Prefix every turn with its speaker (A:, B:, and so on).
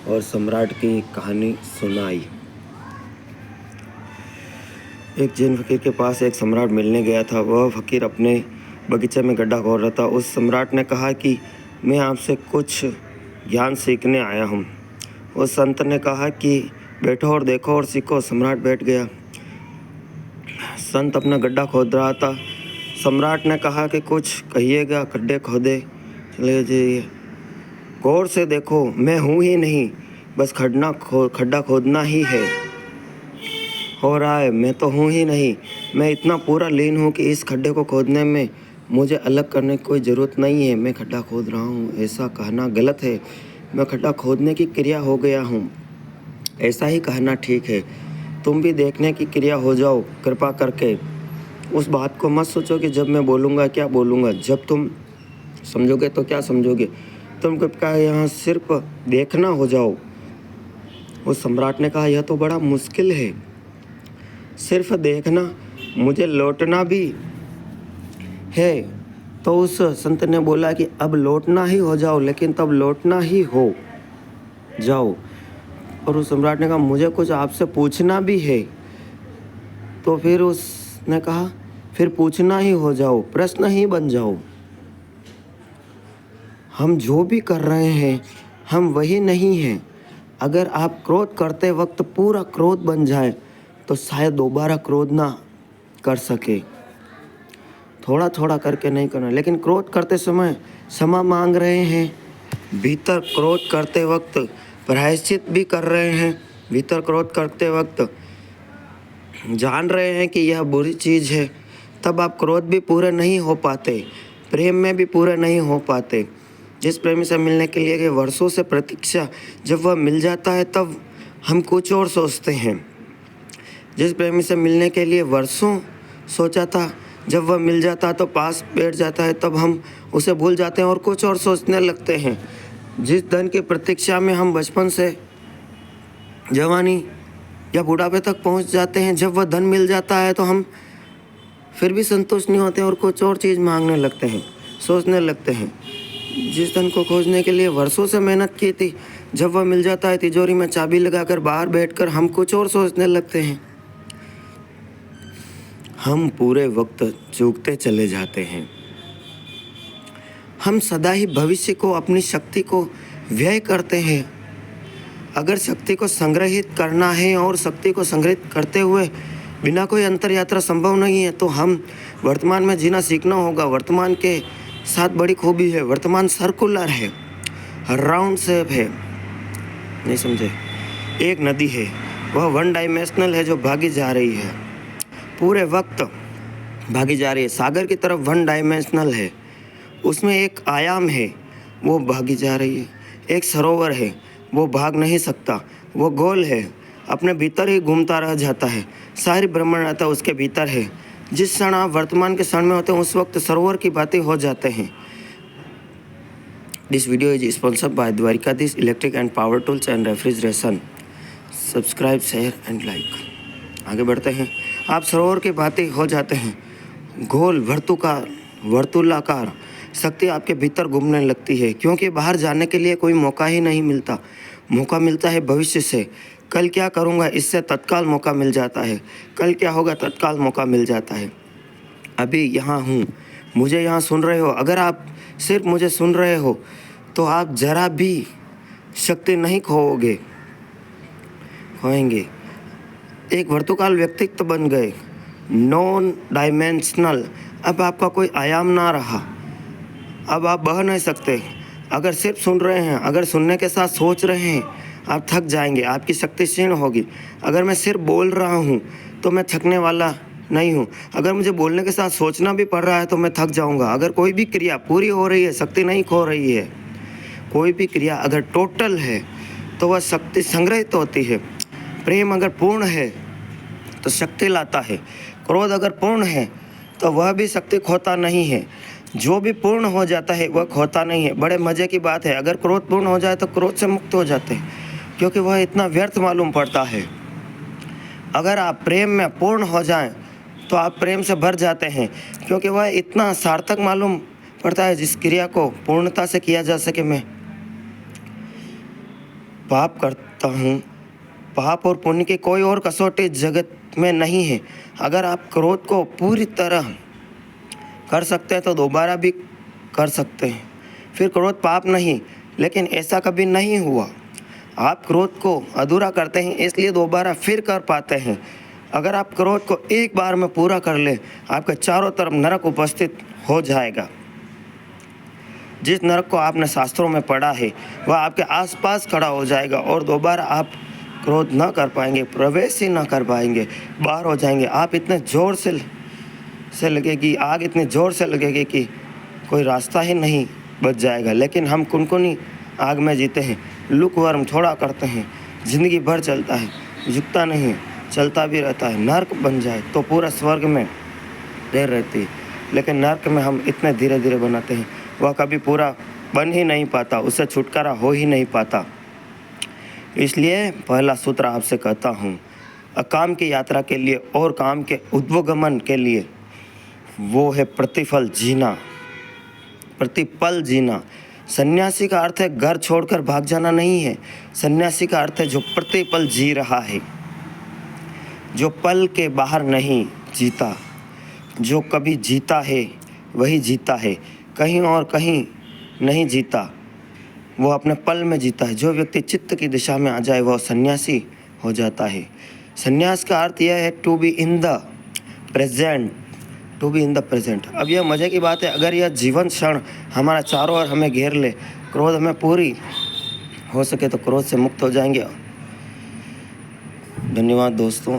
A: और सम्राट की कहानी सुनाई। एक जैन फकीर के पास एक सम्राट मिलने गया था। वह फकीर अपने बगीचे में गड्ढा खोद रहा था। उस सम्राट ने कहा कि मैं आपसे कुछ ज्ञान सीखने आया हूँ। उस संत ने कहा कि बैठो और देखो और सीखो। सम्राट बैठ गया। संत अपना गड्ढा खोद रहा था। सम्राट ने कहा कि कुछ कहिएगा। गड्ढे खोदे चले जाइए, गौर से देखो, मैं हूँ ही नहीं, बस खड्डा खोदना ही है हो रहा है। मैं तो हूँ ही नहीं, मैं इतना पूरा लीन हूँ कि इस खड्डे को खोदने में मुझे अलग करने की कोई ज़रूरत नहीं है। मैं खड्डा खोद रहा हूँ, ऐसा कहना गलत है। मैं खड्डा खोदने की क्रिया हो गया हूँ, ऐसा ही कहना ठीक है। तुम भी देखने की क्रिया हो जाओ कृपा करके। उस बात को मत सोचो कि जब मैं बोलूँगा क्या बोलूँगा, जब तुम समझोगे तो क्या समझोगे। तुम कृपया यहाँ सिर्फ देखना हो जाओ। उस सम्राट ने कहा यह तो बड़ा मुश्किल है, सिर्फ देखना, मुझे लौटना भी है। तो उस संत ने बोला कि अब लौटना ही हो जाओ, लेकिन तब लौटना ही हो जाओ। और उस सम्राट ने कहा मुझे कुछ आपसे पूछना भी है। तो फिर उसने कहा फिर पूछना ही हो जाओ, प्रश्न ही बन जाओ। हम जो भी कर रहे हैं हम वही नहीं हैं। अगर आप क्रोध करते वक्त पूरा क्रोध बन जाए तो शायद दोबारा क्रोध ना कर सके। थोड़ा थोड़ा करके नहीं करना, लेकिन क्रोध करते समय क्षमा मांग रहे हैं, भीतर क्रोध करते वक्त प्रायश्चित भी कर रहे हैं, भीतर क्रोध करते वक्त जान रहे हैं कि यह बुरी चीज़ है, तब आप क्रोध भी पूरे नहीं हो पाते, प्रेम में भी पूरे नहीं हो पाते। जिस प्रेमी से मिलने के लिए कि वर्षों से प्रतीक्षा, जब वह मिल जाता है तब हम कुछ और सोचते हैं। जिस प्रेमी से मिलने के लिए वर्षों सोचा था, जब वह मिल जाता है तो पास बैठ जाता है, तब हम उसे भूल जाते हैं और कुछ और सोचने लगते हैं। जिस धन की प्रतीक्षा में हम बचपन से जवानी या बुढ़ापे तक पहुंच जाते हैं, जब वह धन मिल जाता है तो हम फिर भी संतुष्ट नहीं होते और कुछ और चीज़ मांगने लगते हैं, सोचने लगते हैं। जिस धन को खोजने के लिए वर्षों से मेहनत की थी, जब वह मिल जाता है तिजोरी में चाबी लगाकर बाहर बैठकर हम कुछ और सोचने लगते हैं। हम पूरे वक्त चूकते चले जाते हैं। हम सदा ही भविष्य को, अपनी शक्ति को व्यय करते हैं। अगर शक्ति को संग्रहित करना है और शक्ति को संग्रहित करते हुए बिना कोई अंतर यात्रा संभव नहीं है, तो हम वर्तमान में जीना सीखना होगा। वर्तमान के साथ बड़ी खूबी है, वर्तमान सर्कुलर है, राउंड शेप है। नहीं समझे? एक नदी है, वह वन डायमेंशनल है जो भागी जा रही है, पूरे वक्त भागी जा रही है। सागर की तरफ वन डायमेंशनल है, उसमें एक आयाम है, वो भागी जा रही है। एक सरोवर है, वो भाग नहीं सकता, वो गोल है, अपने भीतर ही घूमता रह जाता है। सारी ब्रह्मांडता उसके भीतर है। जिस क्षण आप वर्तमान के क्षण में होते हैं उस वक्त सरोवर की बातें हो जाते हैं। This video is sponsored by Dwarkadhish electric and power tools and refrigeration. Subscribe, share and like. आगे बढ़ते हैं। आप सरोवर की बातें हो जाते हैं। गोल, वर्तुलाकार शक्ति आपके भीतर घूमने लगती है, क्योंकि बाहर जाने के लिए कोई मौका ही नहीं मिलता। मौका मिलता है भविष्य से। कल क्या करूँगा, इससे तत्काल मौका मिल जाता है। कल क्या होगा, तत्काल मौका मिल जाता है। अभी यहाँ हूँ, मुझे यहाँ सुन रहे हो। अगर आप सिर्फ मुझे सुन रहे हो तो आप जरा भी शक्ति नहीं खोएंगे। एक वर्तुकाल व्यक्तित्व बन गए, नॉन डायमेंशनल। अब आपका कोई आयाम ना रहा, अब आप बह नहीं सकते। अगर सिर्फ सुन रहे हैं, अगर सुनने के साथ सोच रहे हैं, आप थक जाएंगे, आपकी शक्ति क्षीण होगी। अगर मैं सिर्फ बोल रहा हूँ तो मैं थकने वाला नहीं हूँ। अगर मुझे बोलने के साथ सोचना भी पड़ रहा है तो मैं थक जाऊँगा। अगर कोई भी क्रिया पूरी हो रही है, शक्ति नहीं खो रही है। कोई भी क्रिया अगर टोटल है तो वह शक्ति संग्रहित होती है। प्रेम अगर पूर्ण है तो शक्ति लाता है। क्रोध अगर पूर्ण है तो वह भी शक्ति खोता नहीं है। जो भी पूर्ण हो जाता है वह खोता नहीं है। बड़े मज़े की बात है, अगर क्रोध पूर्ण हो जाए तो क्रोध से मुक्त हो जाते हैं, क्योंकि वह इतना व्यर्थ मालूम पड़ता है। अगर आप प्रेम में पूर्ण हो जाएं तो आप प्रेम से भर जाते हैं, क्योंकि वह इतना सार्थक मालूम पड़ता है जिस क्रिया को पूर्णता से किया जा सके। मैं पाप करता हूँ। पाप और पुण्य की कोई और कसौटी जगत में नहीं है। अगर आप क्रोध को पूरी तरह कर सकते हैं तो दोबारा भी कर सकते हैं। फिर क्रोध पाप नहीं, लेकिन ऐसा कभी नहीं हुआ। आप क्रोध को अधूरा करते हैं, इसलिए दोबारा फिर कर पाते हैं। अगर आप क्रोध को एक बार में पूरा कर ले, आपके चारों तरफ नरक उपस्थित हो जाएगा। जिस नरक को आपने शास्त्रों में पढ़ा है वह आपके आसपास खड़ा हो जाएगा और दोबारा आप क्रोध न कर पाएंगे, प्रवेश ही न कर पाएंगे, बाहर हो जाएंगे। आप इतने ज़ोर से लगेगी आग, इतने ज़ोर से लगेगी कि कोई रास्ता ही नहीं बच जाएगा। लेकिन हम कुनकुनी आग में जीते हैं, लुकवर्म थोड़ा करते हैं, ज़िंदगी भर चलता है, झुकता नहीं, चलता भी रहता है। नर्क बन जाए तो पूरा स्वर्ग में देर रहती है, लेकिन नर्क में हम इतने धीरे धीरे बनाते हैं, वह कभी पूरा बन ही नहीं पाता, उससे छुटकारा हो ही नहीं पाता। इसलिए पहला सूत्र आपसे कहता हूँ, अकाम की यात्रा के लिए और काम के उद्वगमन के लिए वो है प्रतिफल जीना, प्रतिपल जीना। सन्यासी का अर्थ है घर छोड़कर भाग जाना नहीं है। सन्यासी का अर्थ है जो प्रतिपल जी रहा है, जो पल के बाहर नहीं जीता। जो कभी जीता है वही जीता है, कहीं और कहीं नहीं जीता, वो अपने पल में जीता है। जो व्यक्ति चित्त की दिशा में आ जाए वह सन्यासी हो जाता है। सन्यास का अर्थ यह है to be in the present, to be in the present. अब यह मज़े की बात है, अगर यह जीवन क्षण हमारा चारों ओर हमें घेर ले, क्रोध हमें पूरी हो सके तो क्रोध से मुक्त हो जाएंगे। धन्यवाद दोस्तों।